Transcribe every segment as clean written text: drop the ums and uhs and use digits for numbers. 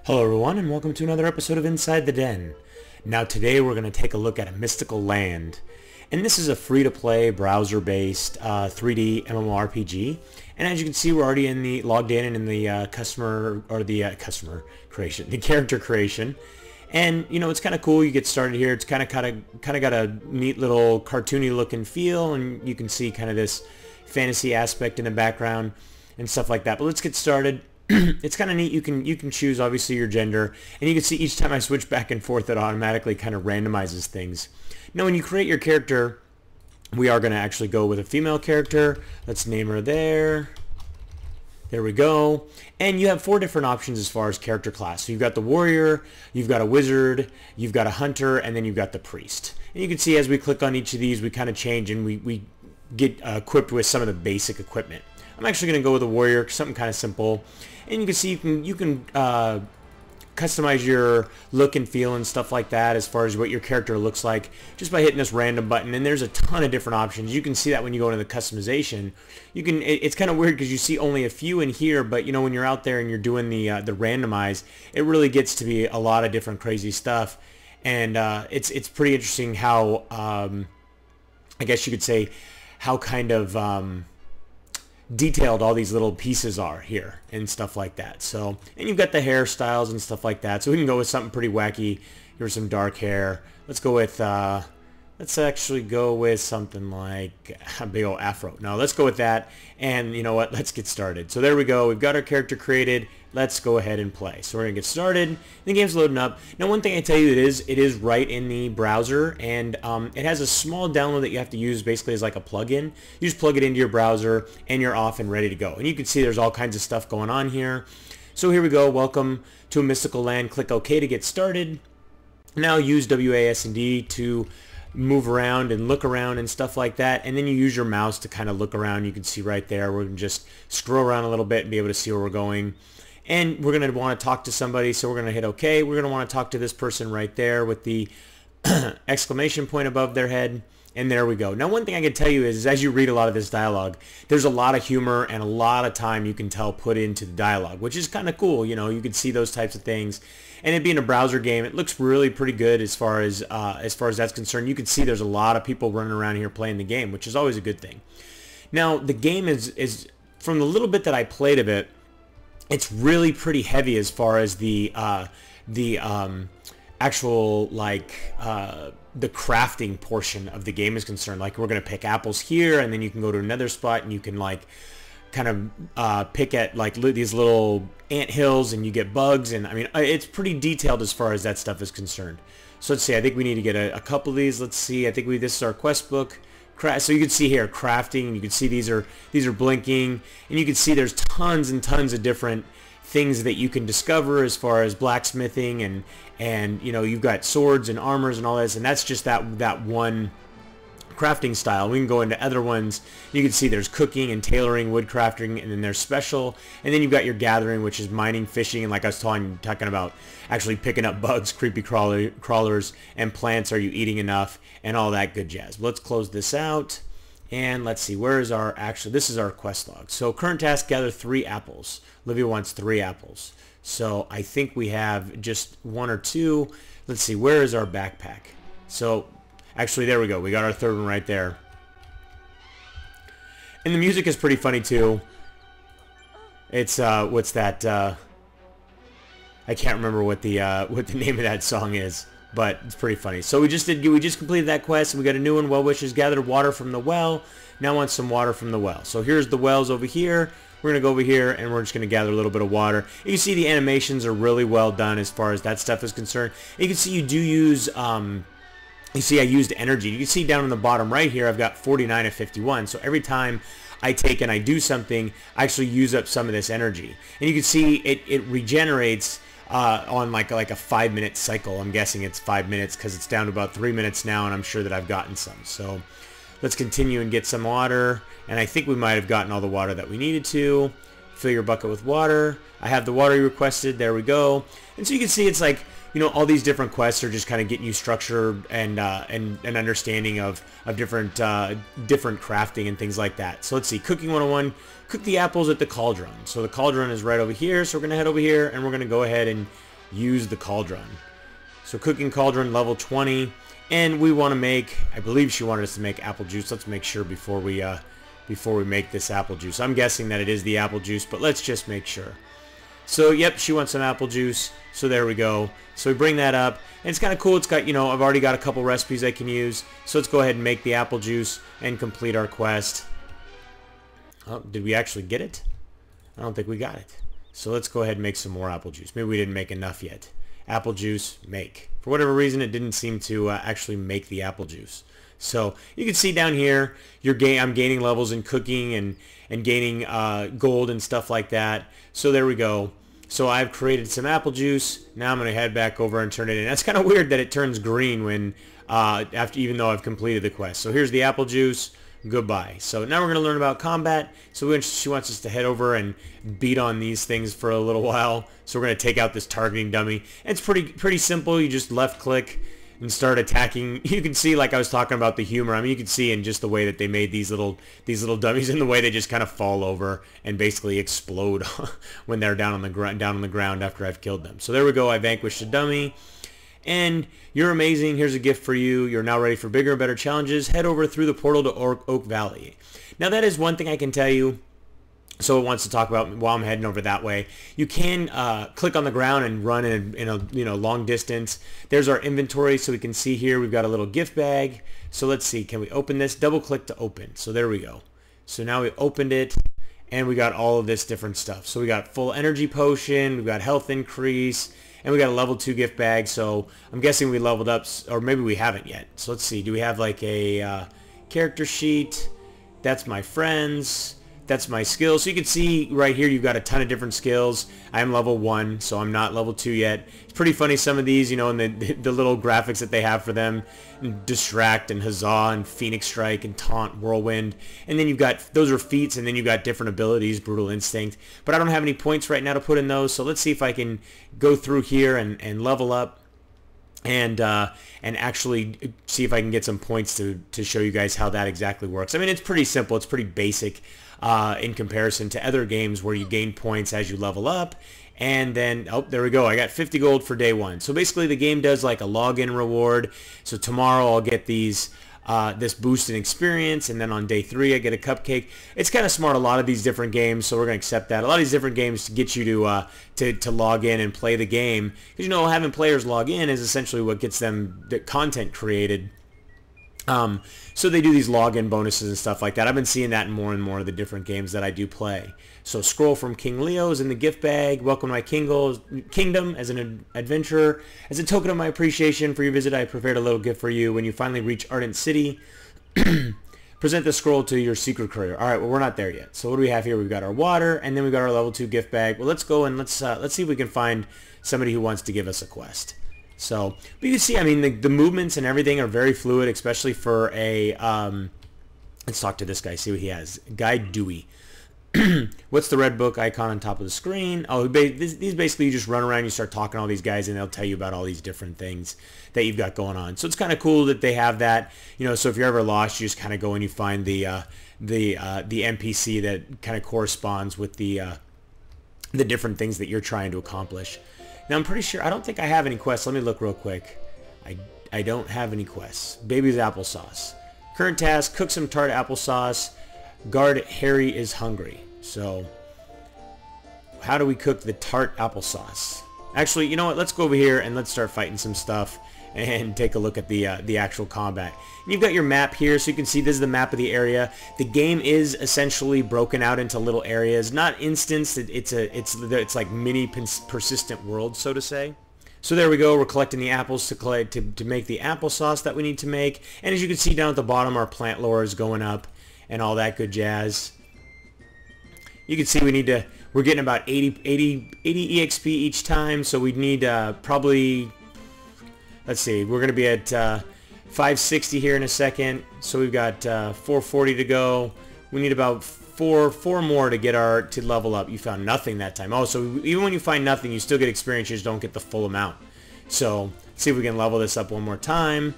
Hello everyone and welcome to another episode of Inside the Den. Now today we're going to take a look at a mystical land. And this is a free-to-play, browser-based 3D MMORPG. And as you can see, we're already logged in the customer creation, the character creation. And you know, it's kind of cool. You get started here. It's kind of got a neat little cartoony look and feel, and you can see kind of this fantasy aspect in the background and stuff like that. But let's get started. It's kind of neat. You can choose obviously your gender, and you can see each time I switch back and forth it automatically kind of randomizes things. Now when you create your character, we are going to actually go with a female character. Let's name her there. There we go. And you have 4 different options as far as character class. So you've got the warrior, you've got a wizard, you've got a hunter, and then you've got the priest. And you can see as we click on each of these, we kind of change and we get equipped with some of the basic equipment. I'm actually going to go with a warrior, something kind of simple. And you can see you can customize your look and feel and stuff like that as far as what your character looks like just by hitting this random button. And there's a ton of different options. You can see that when you go into the customization. It's kind of weird because you see only a few in here, but you know, when you're out there and you're doing the randomize, it really gets to be a lot of different crazy stuff. And it's pretty interesting how I guess you could say how kind of detailed all these little pieces are here and stuff like that. So, and you've got the hairstyles and stuff like that. So we can go with something pretty wacky. Here's some dark hair. Let's go with let's actually go with something like a big old afro. No, let's go with that. And you know what? Let's get started. So there we go. We've got our character created. Let's go ahead and play. So we're gonna get started. The game's loading up. Now, one thing I tell you, it is right in the browser, and it has a small download that you have to use basically as like a plugin. You just plug it into your browser, and you're off and ready to go. And you can see there's all kinds of stuff going on here. So here we go. Welcome to a mystical land. Click OK to get started. Now use WASD to move around and look around and stuff like that, and then you use your mouse to kind of look around. You can see right there, we're going to just scroll around a little bit and be able to see where we're going. And we're going to want to talk to somebody, so we're going to hit OK. We're going to want to talk to this person right there with the exclamation point above their head. And there we go. Now, one thing I can tell you is as you read a lot of this dialogue, there's a lot of humor and a lot of time you can tell put into the dialogue, which is kind of cool. You know, you can see those types of things. And it being a browser game, it looks really pretty good as far as that's concerned. You can see there's a lot of people running around here playing the game, which is always a good thing. Now, the game is from the little bit that I played of it, it's really pretty heavy as far as the actual the crafting portion of the game is concerned. Like, we're going to pick apples here, and then you can go to another spot and you can like kind of pick at like these little ant hills and you get bugs, and I mean it's pretty detailed as far as that stuff is concerned. So let's see, I think we need to get a couple of these. Let's see, I think this is our quest book. So you can see here crafting, and you can see these are blinking, and you can see there's tons and tons of different things that you can discover as far as blacksmithing, and you know, you've got swords and armors and all this, and that's just that one crafting style. We can go into other ones. You can see there's cooking and tailoring, wood crafting, and then there's special, and then you've got your gathering, which is mining, fishing, and like I was talking about actually picking up bugs, creepy crawlers, and plants. Are you eating enough, and all that good jazz. Let's close this out, and let's see, where is our this is our quest log. So current task, gather 3 apples. Olivia wants 3 apples, so I think we have just 1 or 2. Let's see, where is our backpack? So actually, there we go. We got our 3rd one right there. And the music is pretty funny too. It's what's that? I can't remember what the name of that song is, but it's pretty funny. So we just completed that quest. We got a new one. Well wishes, gathered water from the well. Now want some water from the well. So here's the wells over here. We're going to go over here, and we're just going to gather a little bit of water. You can see the animations are really well done as far as that stuff is concerned. You can see you do use you see I used energy. You can see down on the bottom right here, I've got 49 of 51. So every time I take and I do something, I actually use up some of this energy. And you can see it regenerates on like a 5-minute cycle. I'm guessing it's 5 minutes because it's down to about 3 minutes now, and I'm sure that I've gotten some. So let's continue and get some water. And I think we might have gotten all the water that we needed to. Fill your bucket with water. I have the water you requested. There we go. And so you can see it's like, you know, all these different quests are just kind of getting you structure and an understanding of different crafting and things like that. So let's see, Cooking 101, cook the apples at the cauldron. So the cauldron is right over here, so we're going to head over here and we're going to go ahead and use the cauldron. So cooking cauldron level 20, and we want to make, I believe she wanted us to make apple juice. Let's make sure before we make this apple juice. I'm guessing that it is the apple juice, but let's just make sure. So yep, she wants some apple juice. So there we go. So we bring that up, and it's kind of cool. It's got, you know, I've already got a couple recipes I can use. So let's go ahead and make the apple juice and complete our quest. Oh, did we actually get it? I don't think we got it. So let's go ahead and make some more apple juice. Maybe we didn't make enough yet. Apple juice, make. For whatever reason, it didn't seem to actually make the apple juice. So you can see down here, I'm gaining levels in cooking and gaining gold and stuff like that. So there we go. So I've created some apple juice. Now I'm going to head back over and turn it in. That's kind of weird that it turns green when even though I've completed the quest. So here's the apple juice. Goodbye. So now we're going to learn about combat. So she wants us to head over and beat on these things for a little while. So we're going to take out this targeting dummy. And it's pretty simple. You just left click and start attacking. You can see, like I was talking about the humor. I mean, you can see in just the way that they made these little dummies, and the way they just kind of fall over and basically explode when they're down on the ground after I've killed them. So there we go. I vanquished a dummy. And you're amazing. Here's a gift for you. You're now ready for bigger and better challenges. Head over through the portal to Oak Valley. Now that is one thing I can tell you. So it wants to talk about while I'm heading over that way. You can click on the ground and run in a long distance. There's our inventory, so we can see here we've got a little gift bag. So let's see, can we open this? Double click to open. So there we go. So now we opened it, and we got all of this different stuff. So we got full energy potion, we've got health increase, and we got a level 2 gift bag. So I'm guessing we leveled up, or maybe we haven't yet. So let's see, do we have like a character sheet? That's my friends. That's my skills. So you can see right here you've got a ton of different skills. I am level 1, so I'm not level 2 yet. It's pretty funny, some of these, you know, and the little graphics that they have for them. Distract and Huzzah and Phoenix Strike and Taunt, Whirlwind. And then you've got, those are feats, and then you've got different abilities, Brutal Instinct. But I don't have any points right now to put in those, so let's see if I can go through here and level up. And actually see if I can get some points to show you guys how that exactly works. I mean, it's pretty simple. It's pretty basic in comparison to other games where you gain points as you level up. And then, oh, there we go. I got 50 gold for day 1. So basically the game does like a login reward. So tomorrow I'll get these this boost in experience, and then on day 3 I get a cupcake. It's kind of smart, a lot of these different games, so we're going to accept that. A lot of these different games to get you to log in and play the game, because, you know, having players log in is essentially what gets them the content created. So they do these login bonuses and stuff like that. I've been seeing that in more and more of the different games that I do play. So scroll from King Leo's in the gift bag. Welcome to my kingdom as an adventurer. As a token of my appreciation for your visit, I prepared a little gift for you. When you finally reach Ardent City, present the scroll to your secret courier. All right, well, we're not there yet. So what do we have here? We've got our water, and then we've got our level 2 gift bag. Well, let's go and let's see if we can find somebody who wants to give us a quest. So, but you can see, I mean, the movements and everything are very fluid, especially for a, let's talk to this guy, see what he has. Guide Dewey. What's the red book icon on top of the screen? Oh, these basically, you just run around, you start talking to all these guys, and they'll tell you about all these different things that you've got going on. So it's kind of cool that they have that. You know, so if you're ever lost, you just kind of go and you find the NPC that kind of corresponds with the different things that you're trying to accomplish. Now I'm pretty sure, I don't think I have any quests. Let me look real quick. I don't have any quests. Baby's applesauce. Current task, cook some tart applesauce. Guard Harry is hungry. So, how do we cook the tart applesauce? Actually, you know what? Let's go over here and let's start fighting some stuff and take a look at the actual combat. And you've got your map here, so you can see this is the map of the area. The game is essentially broken out into little areas, not instanced. It's like mini persistent worlds, so to say. So there we go. We're collecting the apples to make the applesauce that we need to make. And as you can see down at the bottom, our plant lore is going up and all that good jazz. You can see we're getting about 80 EXP each time, so we need probably, let's see, we're going to be at 560 here in a second, so we've got 440 to go. We need about four more to get to level up. You found nothing that time. Oh, so even when you find nothing, you still get experience, you just don't get the full amount. So let's see if we can level this up one more time.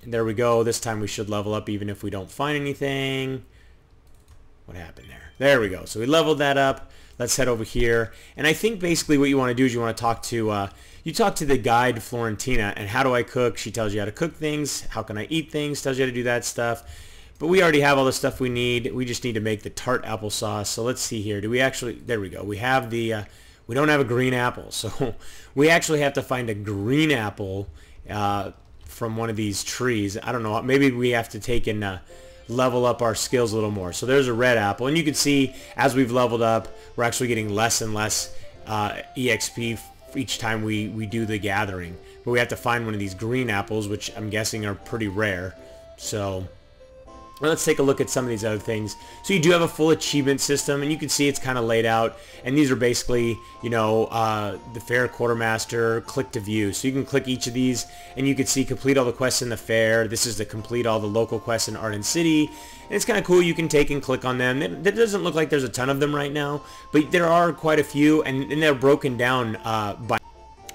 There we go. This time we should level up even if we don't find anything. What happened there? There we go. So we leveled that up. Let's head over here. And I think basically what you want to do is you want to talk to the guide Florentina, and how do I cook? She tells you how to cook things. How can I eat things? Tells you how to do that stuff. But we already have all the stuff we need. We just need to make the tart applesauce. So let's see here. Do we actually, there we go. We have the, we don't have a green apple. So we actually have to find a green apple from one of these trees. I don't know. Maybe we have to take and level up our skills a little more. So there's a red apple. And you can see as we've leveled up, we're actually getting less and less EXP each time we do the gathering. But we have to find one of these green apples, which I'm guessing are pretty rare. So let's take a look at some of these other things. So you do have a full achievement system, and you can see it's kind of laid out. And these are basically, you know, the fair quartermaster, click to view. So you can click each of these, and you can see complete all the quests in the fair. This is to complete all the local quests in Arden City. And it's kind of cool. You can take and click on them. It doesn't look like there's a ton of them right now, but there are quite a few, and they're broken down by...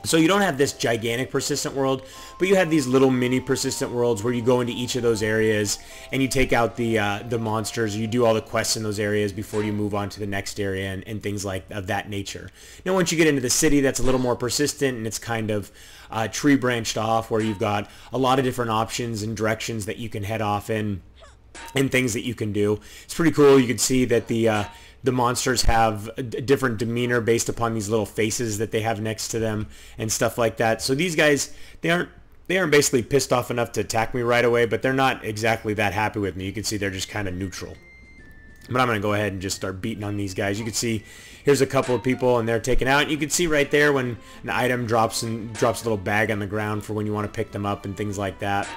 So you don't have this gigantic persistent world, but you have these little mini persistent worlds where you go into each of those areas and you take out the monsters. You do all the quests in those areas before you move on to the next area and things like of that nature. Now once you get into the city, that's a little more persistent, and it's kind of tree branched off where you've got a lot of different options and directions that you can head off in and things that you can do. It's pretty cool. You can see that the monsters have a different demeanor based upon these little faces that they have next to them and stuff like that. So these guys, they aren't basically pissed off enough to attack me right away, but they're not exactly that happy with me. You can see they're just kind of neutral. But I'm going to go ahead and just start beating on these guys. You can see here's a couple of people and they're taken out. You can see right there when an item drops a little bag on the ground for when you want to pick them up and things like that.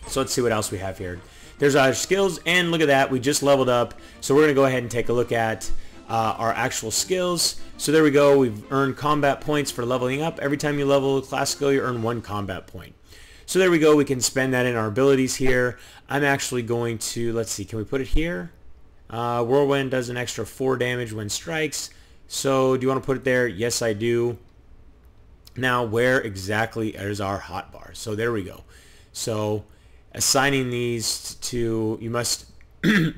So let's see what else we have here. There's our skills, and look at that, we just leveled up. So we're going to go ahead and take a look at our actual skills. So there we go, we've earned combat points for leveling up. Every time you level a class skill, you earn 1 combat point. So there we go, we can spend that in our abilities here. I'm actually going to, let's see, can we put it here? Whirlwind does an extra 4 damage when strikes. So do you want to put it there? Yes, I do. Now, where exactly is our hotbar? So there we go. So assigning these to, you must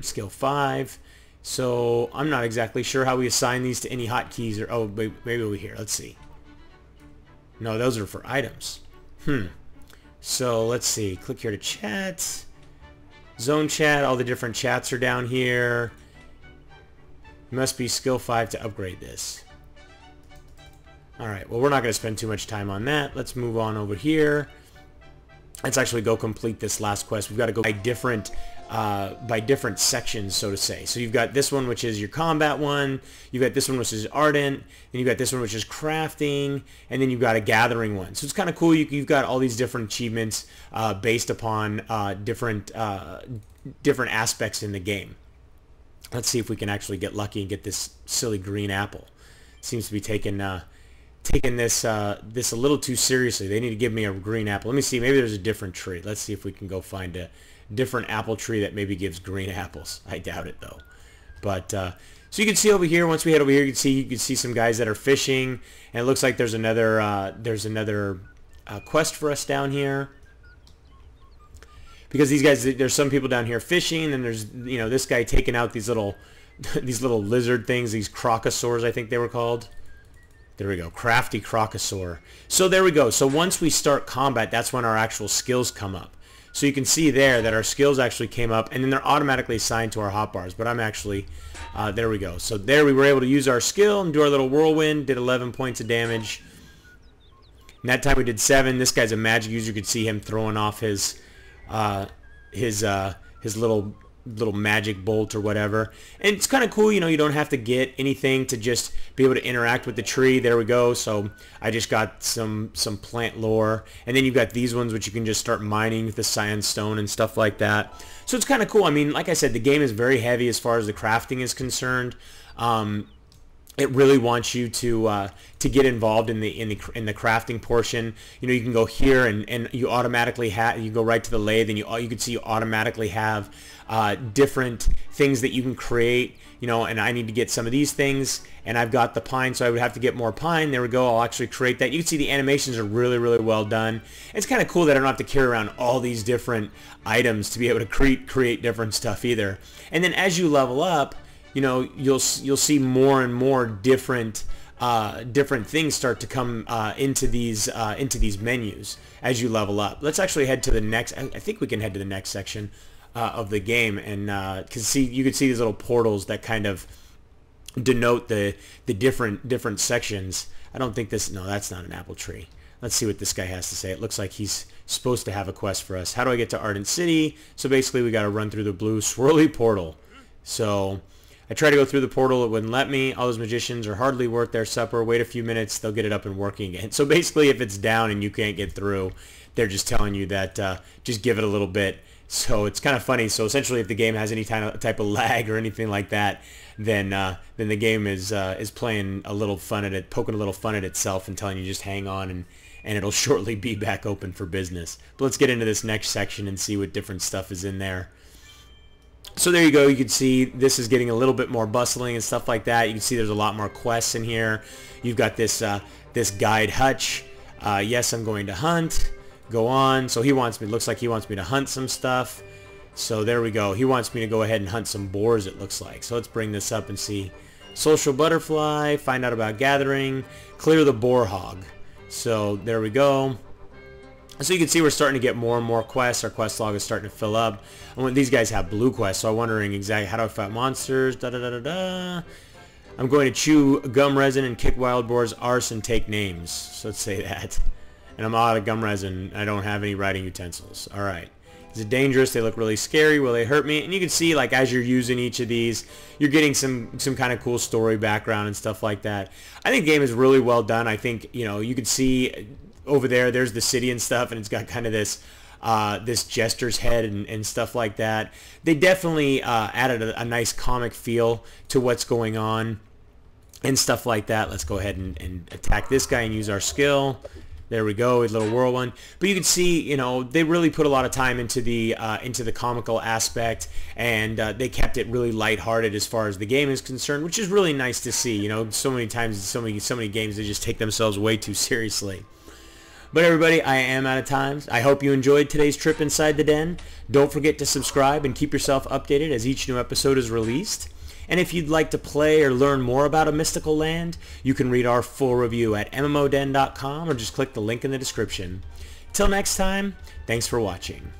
skill 5. So I'm not exactly sure how we assign these to any hotkeys, or oh, maybe over here. Let's see. No, those are for items. So let's see. Click here to chat. Zone chat. All the different chats are down here. You must be skill 5 to upgrade this. All right. Well, we're not going to spend too much time on that. Let's move on over here. Let's actually go complete this last quest. We've got to go by different sections, so to say. So you've got this one, which is your combat one. You've got this one, which is ardent. Then you've got this one, which is crafting. And then you've got a gathering one. So it's kind of cool. You've got all these different achievements based upon different aspects in the game. Let's see if we can actually get lucky and get this silly green apple. Seems to be taking this this a little too seriously. They need to give me a green apple. Let me see. Maybe there's a different tree. Let's see if we can go find a different apple tree that maybe gives green apples. I doubt it though. But so you can see over here. Once we head over here, you can see some guys that are fishing, and it looks like there's another quest for us down here. Because these guys, there's some people down here fishing, and there's this guy taking out these little lizard things, these crocosaurs, I think they were called. There we go, crafty crocosaur. So there we go. So once we start combat, that's when our actual skills come up. So you can see there that our skills actually came up, and then they're automatically assigned to our hotbars. But I'm actually, there we go. So there we were able to use our skill and do our little whirlwind, did 11 points of damage. And that time we did 7. This guy's a magic user. You could see him throwing off his little magic bolt or whatever. And it's kind of cool, you don't have to get anything to just be able to interact with the tree. There we go. So I just got some plant lore, and then you've got these ones which you can just start mining with the sandstone and stuff like that. So it's kind of cool. I mean, like I said, the game is very heavy as far as the crafting is concerned. It really wants you to get involved in the crafting portion. You can go here and you automatically have, you go right to the lathe, and you can see you automatically have different things that you can create. And I need to get some of these things, and I've got the pine, so I would have to get more pine. There we go. I'll actually create that. You can see the animations are really, really well done. It's kind of cool that I don't have to carry around all these different items to be able to create different stuff either. And then as you level up, you know, you'll see more and more different things start to come into these menus as you level up. Let's actually head to the next. I think we can head to the next section of the game, and because you can see these little portals that kind of denote the different sections. I don't think this. No, that's not an apple tree. Let's see what this guy has to say. It looks like he's supposed to have a quest for us. How do I get to Ardent City? So basically, we got to run through the blue swirly portal. So I tried to go through the portal. It wouldn't let me. All those magicians are hardly worth their supper. Wait a few minutes. They'll get it up and working again. So basically, if it's down and you can't get through, they're just telling you that just give it a little bit. So it's kind of funny. So essentially, if the game has any type of lag or anything like that, then the game is playing a little fun at it, poking a little fun at itself and telling you just hang on, and it'll shortly be back open for business. But let's get into this next section and see what different stuff is in there. So there you go. You can see this is getting a little bit more bustling and stuff like that. You can see there's a lot more quests in here. You've got this this guide Hutch. Yes, I'm going to hunt. Go on. So he wants me. Looks like he wants me to hunt some stuff. So there we go. He wants me to go ahead and hunt some boars, it looks like. So let's bring this up and see. Social butterfly. Find out about gathering. Clear the boar hog. So there we go. So you can see we're starting to get more and more quests. Our quest log is starting to fill up. And these guys have blue quests, so I'm wondering exactly how do I fight monsters. I'm going to chew gum resin and kick wild boars arse and take names. So let's say that. And I'm out of gum resin. I don't have any writing utensils. All right. Is it dangerous? They look really scary. Will they hurt me? And you can see, like, as you're using each of these, you're getting some kind of cool story background and stuff like that. I think the game is really well done. I think, you know, you can see over there's the city and stuff, and it's got kind of this this jester's head and stuff like that. They definitely added a nice comic feel to what's going on and stuff like that. Let's go ahead and attack this guy and use our skill. There we go, a little whirlwind. But you can see, you know, they really put a lot of time into the comical aspect, and they kept it really lighthearted as far as the game is concerned, which is really nice to see. You know, so many times, so many games, they just take themselves way too seriously. But everybody, I am out of time. I hope you enjoyed today's trip inside the den. Don't forget to subscribe and keep yourself updated as each new episode is released. And if you'd like to play or learn more about A Mystical Land, you can read our full review at MMOden.com or just click the link in the description. Till next time, thanks for watching.